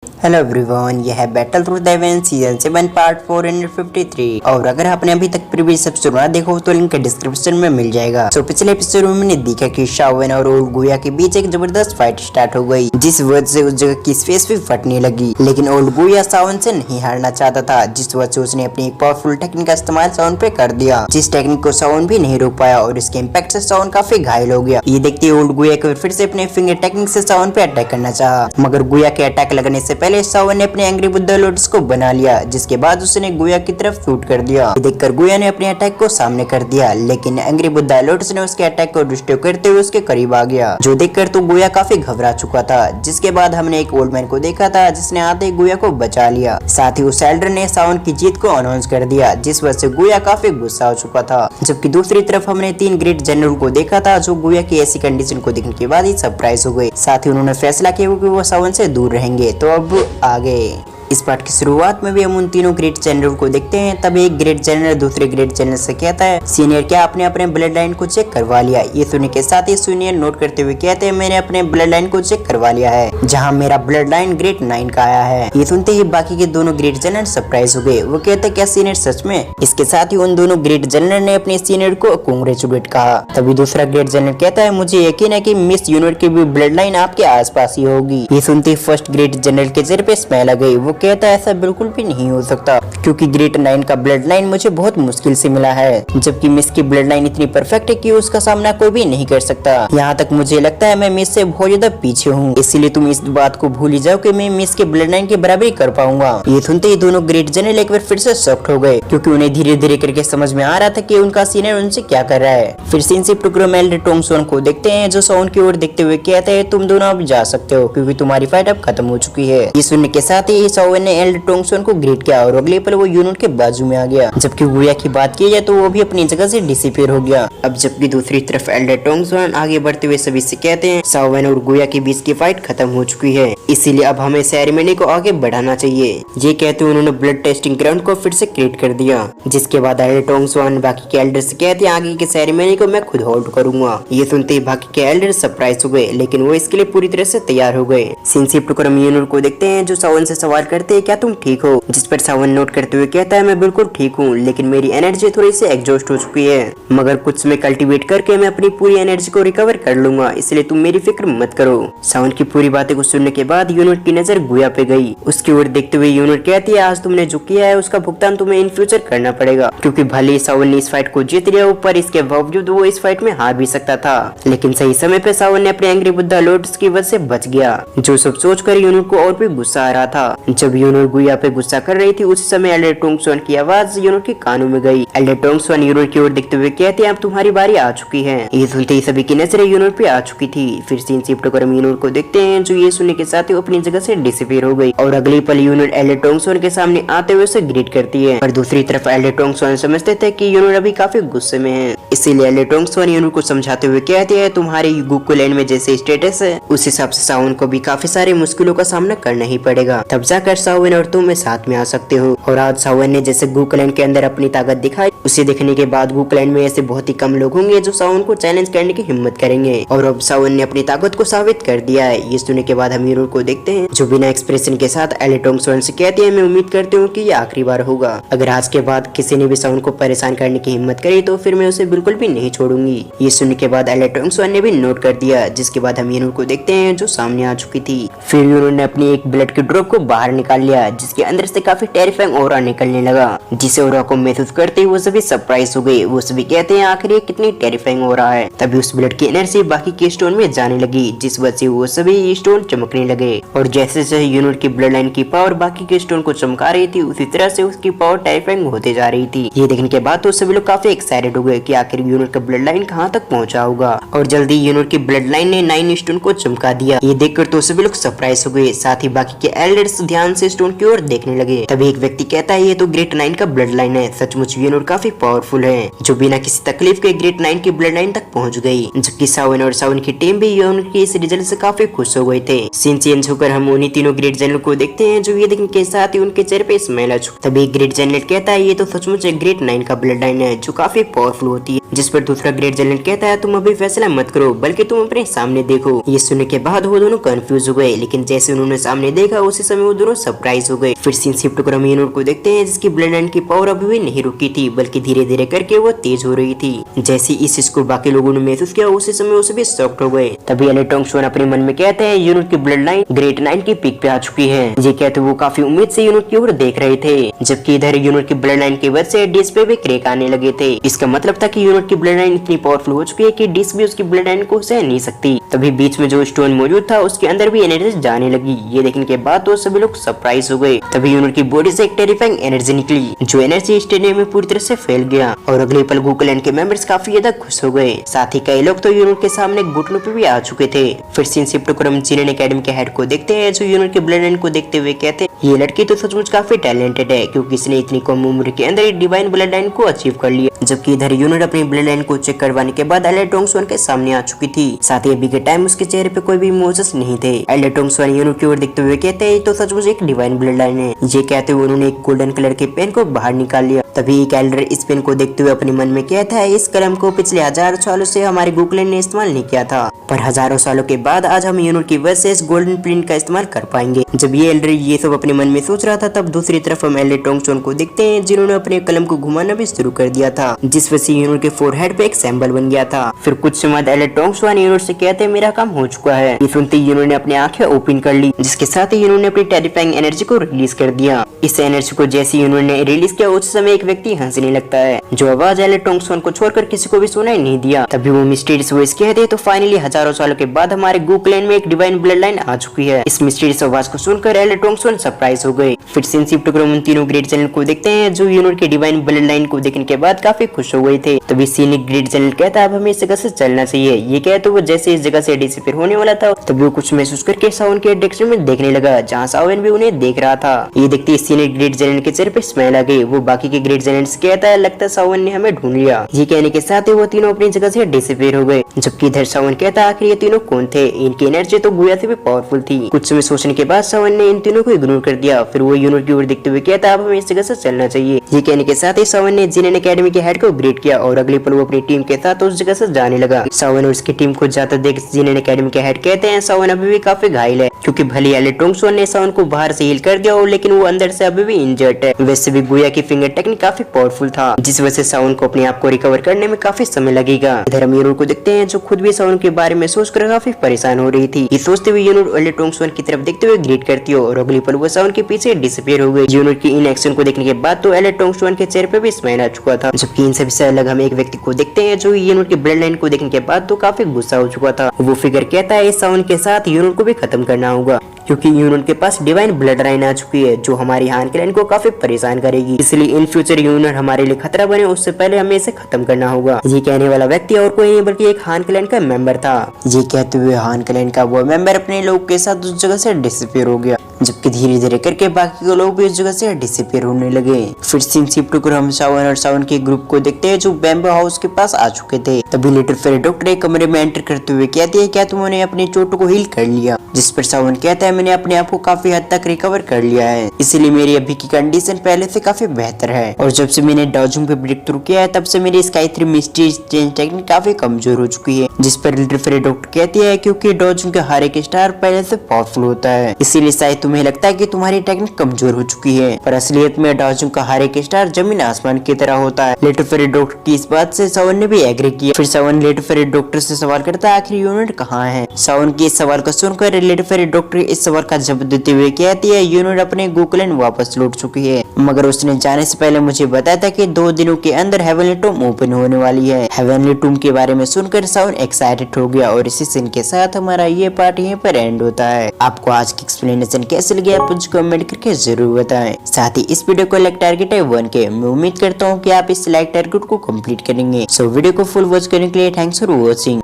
Hello everyone, यह है battle through the event season 7 part 453। और अगर आपने अभी तक प्रीवियस एपिसोड ना देखा हो तो लिंक डिस्क्रिप्शन में मिल जाएगा। तो पिछले एपिसोड में मैंने देखा कि शाओवेन और ओल्ड गुया के बीच एक जबरदस्त फाइट स्टार्ट हो गई, जिस वजह से उस जगह की स्पेस भी फटने लगी। लेकिन ओल्ड गुया शाओवेन से नहीं हारना चाहता था, जिस वजह से उसने अपनी एक पावरफुल टेक्निक का इस्तेमाल शाओवेन पे कर दिया, जिस टेक्निक को शाओवेन भी नहीं रोक पाया और इसके इम्पैक्ट से शाओवेन काफी घायल हो गया। ये देखते ही ओल्ड गुया को फिर से अपने फिंगर टेक्निक से शाओवेन पे अटैक करना चाहा, मगर गुया के अटैक लगने से पहले शाओवेन ने अपने एंग्री बुद्धा लोटस को बना लिया, जिसके बाद उसने गुया की तरफ शूट कर दिया। ये देखकर गुया ने अपने अटैक को सामने कर दिया, लेकिन एंग्री बुद्धा लोटस ने उसके अटैक को डिस्ट्रॉय करते हुए उसके करीब आ गया, जो देखकर तो गुया काफी घबरा चुका था। जिसके बाद हमने एक ओल्ड मैन को देखा था, जिसने आते ही गुया को बचा लिया। साथ ही उस एल्डर ने शाओवेन की जीत को अनाउंस कर दिया, जिस वजह से गुया काफी गुस्सा हो चुका था। जबकि दूसरी तरफ हमने 3 ग्रेट जनरल को देखा था, जो गुया की ऐसी कंडीशन को देखने के बाद ही सरप्राइज हो गए। साथ ही उन्होंने फैसला किया कि वो शाओवेन से दूर रहेंगे। तो अब आगे इस पार्ट की शुरुआत में भी हम उन तीनों ग्रेट जनरल को देखते हैं। तब एक ग्रेट जनरल दूसरे ग्रेट जनरल से कहता है, सीनियर क्या आपने अपने ब्लड लाइन को चेक करवा लिया? ये सुनने के साथ ही सीनियर नोट करते हुए कहते हैं, मैंने अपने ब्लड लाइन को चेक करवा लिया है, जहाँ मेरा ब्लड लाइन ग्रेट 9 का आया है। ये सुनते ही बाकी के दोनों ग्रेट जनरल सरप्राइज हो गए। वो कहते हैं, क्या सीनियर सच में? इसके साथ ही उन दोनों ग्रेट जनरल ने अपने सीनियर को कांग्रेचुलेट कहा। तभी दूसरा ग्रेट जनरल कहता है, मुझे यकीन है कि मिस यूनिवर्स की भी ब्लड लाइन आपके आसपास ही होगी। ये सुनते ही फर्स्ट ग्रेट जनरल के चेहरे पे स्माइल आ गई। वो कहता है, ऐसा बिल्कुल भी नहीं हो सकता, क्योंकि ग्रेट 9 का ब्लड लाइन मुझे बहुत मुश्किल से मिला है, जबकि मिस की ब्लड लाइन इतनी परफेक्ट है कि उसका सामना कोई भी नहीं कर सकता। यहाँ तक मुझे लगता है मैं मिस से बहुत ज्यादा पीछे हूँ, इसलिए तुम इस बात को भूल ही जाओ कि मैं मिस के ब्लड लाइन की बराबरी कर पाऊंगा। ये सुनते ही दोनों ग्रेट जनरल एक बार फिर से शॉक्ड हो गए, क्योंकि उन्हें धीरे धीरे करके समझ में आ रहा था कि उनका सीनियर उनसे क्या कर रहा है। फिर सिंसिप टुकरो एल्डर टोंगसोन को देखते हैं, जो शाओवेन की ओर देखते हुए कहते हैं, तुम दोनों अब जा सकते हो, क्योंकि तुम्हारी फाइट अब खत्म हो चुकी है। ये सुनने के साथ ही शाओवेन ने एल्डर टोंगसोन को ग्रीट किया और अगले पल वो यूनिट के बाजू में आ गया। जबकि गुया की बात की जाए तो वो भी अपनी जगह से डिसअपीयर हो गया। अब जबकि दूसरी तरफ एल्डर टोंगसोन आगे बढ़ते हुए सभी से कहते हैं, शाओवेन और गुया के बीच की फाइट खत्म हो चुकी है, इसीलिए अब हमें सेरेमनी को आगे बढ़ाना चाहिए। ये कहते हुए उन्होंने ब्लड टेस्टिंग ग्राउंड को फिर से क्रिएट कर दिया। जिसके बाद एल्डर टोंगसोन बाकी के एल्डर से कहते हैं, आगे की सेरेमनी को मैं खुद होल्ड करूंगा। ये सुनते ही बाकी के एल्डर सरप्राइज हो गए, लेकिन वो इसके लिए पूरी तरह से तैयार हो गए। सिंसिप टुकरम यूनिट को देखते हैं, जो शाओवेन से सवाल करते हैं, क्या तुम ठीक हो? जिस पर शाओवेन नोट करते हुए कहता है, मैं बिल्कुल ठीक हूँ, लेकिन मेरी एनर्जी थोड़ी सी एग्जॉस्ट हो चुकी है, मगर कुछ समय कल्टीवेट करके मैं अपनी पूरी एनर्जी को रिकवर कर लूंगा, इसलिए तुम मेरी फिक्र मत करो। शाओवेन की पूरी बातें को सुनने के बाद यूनिट की नजर गुया पे गई। उसकी ओर देखते हुए यूनिट कहती है, आज तुमने जो किया है उसका भुगतान तुम्हें इन फ्यूचर करना पड़ेगा, क्योंकि भले ही शाओवेन ने इस फाइट को जीत लिया हो, पर इसके बावजूद वो इस फाइट में हार भी सकता था। लेकिन सही समय पे शाओवेन ने अपने एंग्री बुद्धा लोटस की वजह से बच गया। जो सब सोचकर यूनिट को और भी गुस्सा आ रहा था। जब यूनिट गुया पे गुस्सा कर रही थी, उस समय एल्डर टोंगसोन की आवाज यूनिट के कानों में गई। एल्डर टोंगसोन यूनिट की ओर देखते हुए कहते हैं, अब तुम्हारी बारी आ चुकी है। ये सुनते ही सभी की नजरें यूनिट पे आ चुकी थी। फिर सिंसिप टुकरम यूनिट को देखते हैं, जो ये सुनने के साथ ही अपनी जगह से डिसअपीयर हो गई, और अगली पल यूनिट एल्डर टोंगसोन के सामने आते हुए उसे ग्रीट करती है। पर दूसरी तरफ एल्डर टोंगसोन समझते थे कि यूनिट अभी काफी गुस्से में है, इसीलिए एल्डर टोंगसोन यूनिट को समझाते हुए कहते हैं, तुम्हारे गुकुलैंड में जैसे स्टेटस है, उस हिसाब से शाओवेन को भी काफी सारी मुश्किलों का सामना करना ही पड़ेगा, तब जाकर शाओवेन और तुम साथ में आ सकते हो। और आज शाओवेन ने जैसे गुकुलैंड के अंदर अपनी ताकत दिखाई, उसे देखने के बाद गुकुलैंड में ऐसे बहुत ही कम लोग होंगे जो शाओवेन को चैलेंज करने की हिम्मत करेंगे। और अब शाओवेन ने अपनी ताकत को साबित कर दिया है। ये सुनने के बाद हम यूनिट को देखते हैं, जो बिना एक्सप्रेशन के साथ एल्डर टोंगसोन से कहती है, मैं उम्मीद करती हूँ कि ये आखिरी बार होगा। अगर आज के बाद किसी ने भी शाओवेन को परेशान करने की हिम्मत करी तो फिर मैं उसे बिल्कुल भी नहीं छोड़ूंगी। ये सुनने के बाद एल्डर टोंगसोन ने भी नोट कर दिया। जिसके बाद हम यूनिट को देखते हैं, जो सामने आ चुकी थी। फिर यूनिट ने अपनी एक ब्लड की ड्रॉप को बाहर निकाल लिया, जिसके अंदर से काफी टेरिफाइंग ऑरा निकलने लगा, जिसे ऑरा को महसूस करते हुए वो सभी सरप्राइज हो गए। वो सभी कहते हैं, आखिर ये कितनी टेरिफाइंग ऑरा है। तभी उस ब्लड की एनर्जी बाकी के स्टोन में जाने लगी, जिस वजह से वो सभी स्टोन चमकने लगे। और जैसे जैसे यूनिट की ब्लड लाइन की पावर बाकी के स्टोन को चमका रही थी, उसी तरह से उसकी पावर टेरिफाइंग होते जा रही थी। ये देखने के बाद तो सभी लोग काफी एक्साइटेड हो गए कि आखिर यूनिट का ब्लड लाइन कहाँ तक पहुँचा होगा। और जल्दी यूनिट की ब्लड लाइन ने 9 स्टोन को चमका दिया। ये देखकर तो सभी लोग सरप्राइज हो गए। साथ ही बाकी के एल्डर्स ध्यान से स्टोन की ओर देखने लगे। तभी एक व्यक्ति कहता है, ये तो ग्रेट 9 का ब्लड लाइन है। सचमुच यूनिट काफी पावरफुल है, जो बिना किसी तकलीफ के ग्रेट 9 की ब्लड लाइन तक पहुंच गई। जबकि शाओवेन और शाओवेन की टीम भी यूनिट के इस रिजल्ट से काफी खुश हो गए थे। सीन चेंज होकर हम उन्हीं तीनों ग्रेट जनरल को देखते हैं, जो ये देखने के साथ ही उनके चेहरे पे स्माइल आ चुकी। तभी ग्रेट जनरल कहता है, ये तो सचमुच ग्रेट 9 का ब्लड लाइन है, जो काफी पावरफुल होती है। जिस पर दूसरा ग्रेट जनरल कहता है तुम अभी फैसला मत करो बल्कि तुम अपने सामने देखो। ये सुनने के बाद वो दोनों कंफ्यूज हो गए, लेकिन जैसे उन्होंने सामने देखा उसी समय वो दोनों सरप्राइज हो गए। फिर सीन शिफ्ट कर हम यूनिट को देखते हैं जिसकी ब्लड लाइन की पावर अभी भी नहीं रुकी थी बल्कि धीरे धीरे करके वो तेज हो रही थी। जैसे इस चीज को बाकी लोगों ने महसूस किया उसी समय वो सभी शॉक्ड हो गए। तभी एलेटोंगसुआन अपने मन में कहते हैं यूनिट की ब्लड लाइन ग्रेट 9 की पीक पे आ चुकी है। ये कहते वो काफी उम्मीद से यूनिट की ओर देख रहे थे, जबकि इधर यूनिट की ब्लड लाइन की वजह से डिश पे भी क्रैक आने लगे थे। इसका मतलब था कि यूनिट की ब्लड लाइन इतनी पावरफुल हो चुकी है कि डिश भी उसकी ब्लड लाइन को सह नहीं सकती। तभी बीच में जो स्टोन मौजूद था उसके अंदर भी एनर्जी जाने लगी। ये देखने के बाद तो सभी लोग सरप्राइज हो गए। तभी यूनिट की बॉडी से एक टेरिफाइंग एनर्जी निकली, जो एनर्जी स्टेडियम में पूरी तरह से फैल गया और अगले पल गूगलैंड के मेंबर्स काफी ज्यादा खुश हो गए। साथ ही कई लोग तो यूनिट के सामने घुटनों पे भी आ चुके थे। फिर सीन शिफ्ट कर हम जीनेन एकेडमी के हेड को देखते हैं, जो यूनिट के ब्लड लाइन को देखते हुए कहते हैं ये लड़की तो सचमुच काफी टैलेंटेड है, क्योंकि इसने इतनी कम उम्र के अंदर डिवाइन ब्लड लाइन को अचीव कर लिया। जबकि इधर यूनिट अपनी ब्लड लाइन को चेक करवाने के बाद एलेटोंगसुआन के सामने आ चुकी थी। साथ ही अभी के टाइम उसके चेहरे पे कोई भी इमोशंस नहीं थे। एलेटोंगसुआन यूनिट की ओर देखते हुए कहते हैं तो सचमुच एक डिवाइन ब्लड लाइन है। ये कहते हुए उन्होंने एक गोल्डन कलर के पेन को बाहर निकाल लिया। तभी एक एल्डर इस पेन को देखते हुए अपने मन में कहता है इस कलम को पिछले हजारों सालों से हमारे गूगलैंड ने इस्तेमाल नहीं किया था, पर हजारों सालों के बाद आज हम यूनिट की वजह से इस गोल्डन प्रिंट का इस्तेमाल कर पाएंगे। जब ये एल्डर ये सब अपने मन में सोच रहा था तब दूसरी तरफ हम एलेटोंगसुआन को देखते हैं, जिन्होंने अपने कलम को घुमाना भी शुरू कर दिया था, जिस वजह से यूनिट के फोरहेड पे एक सिंबल बन गया था। फिर कुछ समय बाद एलेटोंगसुआन यूनिट से कहते हैं मेरा काम हो चुका है। ये सुनते ही यूनिट ने अपनी आंखें ओपन कर ली, जिसके साथ ही यूनिट ने अपनी टेरिफाइंग एनर्जी को रिलीज कर दिया। इस एनर्जी को जैसे यूनिट ने रिलीज किया उस समय एक व्यक्ति हंसने लगता है, जो आवाज एलेटोंगसुआन को छोड़कर किसी को भी सुनाई नहीं दिया। तभी वो मिस्टीरियस वॉइस कहते तो फाइनली हजारों सालों के बाद हमारे गूगलैंड में एक डिवाइन ब्लड लाइन आ चुकी है। इस मिस्टीरियस आवाज को सुनकर एलेटोंगसुआन सरप्राइज हो गए। फिर सीन शिफ्ट कर उन तीनों ग्रेट जनरल को देखते हैं, जो यूनिट के डिवाइन ब्लड लाइन को देखने के बाद काफी खुश हो गए थे। तभी सीन ग्रेट जनरल कहता है अब हमें इस जगह से चलना चाहिए। ये कहे तो वो जैसे इस जगह से डिसअपीयर होने वाला था तभी वो कुछ महसूस करके सावन के डायरेक्शन में देखने लगा, जहाँ सावन भी उन्हें देख रहा था। ये देखते सीन ग्रेट जनरल के चेहरे पे स्माइल आ गई। वो बाकी के ग्रेट जनरल से कहता है लगता है सावन ने हमें ढूंढ लिया। ये कहने के साथ ही वो तीनों अपनी जगह से डिसअपीयर हो गए। जबकि इधर सावन कहता आखिर ये तीनों कौन थे, इनकी एनर्जी तो गुया से भी पावरफुल थी। कुछ समय सोचने के बाद सावन ने इन तीनों को इग्नोर कर दिया। फिर वो यूनिट की ओर देखते हुए कहता अब हमें इस जगह से चलना चाहिए। ये कहने के साथ ही सावन ने जीनेन एकेडमी के हेड को ग्रेट किया और अगले पल वो अपनी टीम के साथ उस जगह से जाने लगा। सावन और उसकी टीम को जाता देख जीनेन एकेडमी के हेड कहते हैं सावन अभी भी काफी घायल है, क्योंकि भले एलेटोंगसुआन ने सावन को बाहर से हील कर दिया हो, लेकिन वो अंदर से अभी भी इंजर्ड है। वैसे भी गुया की फिंगर टेक्निक काफी पावरफुल था, जिस वजह से सावन को अपने आप को रिकवर करने में काफी समय लगेगा। इधर हम यूनिट को देखते हैं, जो खुद भी सावन के बारे में सोचकर काफी परेशान हो रही थी। ये सोचते हुए यूनिट एलेटोंगसुआन की तरफ देखते हुए ग्रेट करती हो और अगली पल वो सावन के पीछे डिसअपीयर हो गई। यूनिट की इन एक्शन को देखने के बाद तो एलेटोंगसुआन के चेहरे पे भी स्माइल आ चुका था। जबकि इन सभी से अलग हम एक व्यक्ति को देखते हैं, जो यूनिट की ब्लड लाइन को देखने के बाद तो काफी गुस्सा हो चुका था। वो फिगर कहता है इस सावन के साथ यूनिट को भी खत्म करना होगा, क्योंकि यूनिट के पास डिवाइन ब्लड लाइन आ चुकी है, जो हमारी हान क्लैन को काफी परेशान करेगी। इसलिए इन फ्यूचर यूनिट हमारे लिए खतरा बने उससे पहले हमें इसे खत्म करना होगा। ये कहने वाला व्यक्ति और कोई नहीं बल्कि एक हान क्लैन का मेंबर था। ये कहते हुए हान क्लैन का वो मेंबर अपने लोग के साथ उस जगह से डिसअपीयर हो गया, जबकि धीरे धीरे करके बाकी के लोग भी उस जगह से डिसअपीयर होने लगे। फिर सीन शिफ्ट कर हम सावन और सावन के ग्रुप को देखते हैं, जो बैम्बू हाउस के पास आ चुके थे। तभी लिटिल फेरी डॉक्टर एक कमरे में एंटर करते हुए कहती है क्या तुमने अपनी चोटों को हील कर लिया, जिस पर सावन कहता है मैंने अपने आप को काफी हद तक रिकवर कर लिया है, इसलिए मेरी अभी की कंडीशन पहले से काफी बेहतर है। और जब से मैंने डाउजिंग पे ब्रेक थ्रू किया है तब से मेरी स्काई 3 मिस्ट्री चेंज टेक्निक काफी कमजोर हो चुकी है, जिस पर लिटिल फेरी डॉक्टर कहती है क्योंकि डाउजिंग का हर एक स्टार पहले से पावरफुल होता है, इसीलिए शायद तुम्हें लगता है कि तुम्हारी टेक्निक कमजोर हो चुकी है, पर असलियत में डाउजिंग का हर एक स्टार जमीन आसमान की तरह होता है। लिटिल फेरी डॉक्टर की इस बात से सावन ने भी एग्री किया। फिर सावन लिटिल फेरी डॉक्टर से सवाल करता है आखिर यूनिट कहाँ है। सावन के इस सवाल को सुनकर लिटिल फेरी डॉक्टर इस सवाल का जवाब देते हुए कहती है यूनिट अपने गूगलैंड वापस लौट चुकी है, मगर उसने जाने से पहले मुझे बताया था कि 2 दिनों के अंदर हेवनली टूम ओपन होने वाली है। हेवनली टूम के बारे में सुनकर सावन एक्साइटेड हो गया और इसी सीन के साथ हमारा ये पार्ट यहीं पर एंड होता है। आपको आज की एक्सप्लेनेशन कैसे लगी आप मुझे कमेंट करके जरूर बताएं। साथ ही इस वीडियो को लाइक टारगेट है 1 के। मैं उम्मीद करता हूँ कि आप इस लाइक टारगेट को कंप्लीट करेंगे। सो वीडियो को फुल वॉच करने के लिए थैंक्स फॉर वॉचिंग।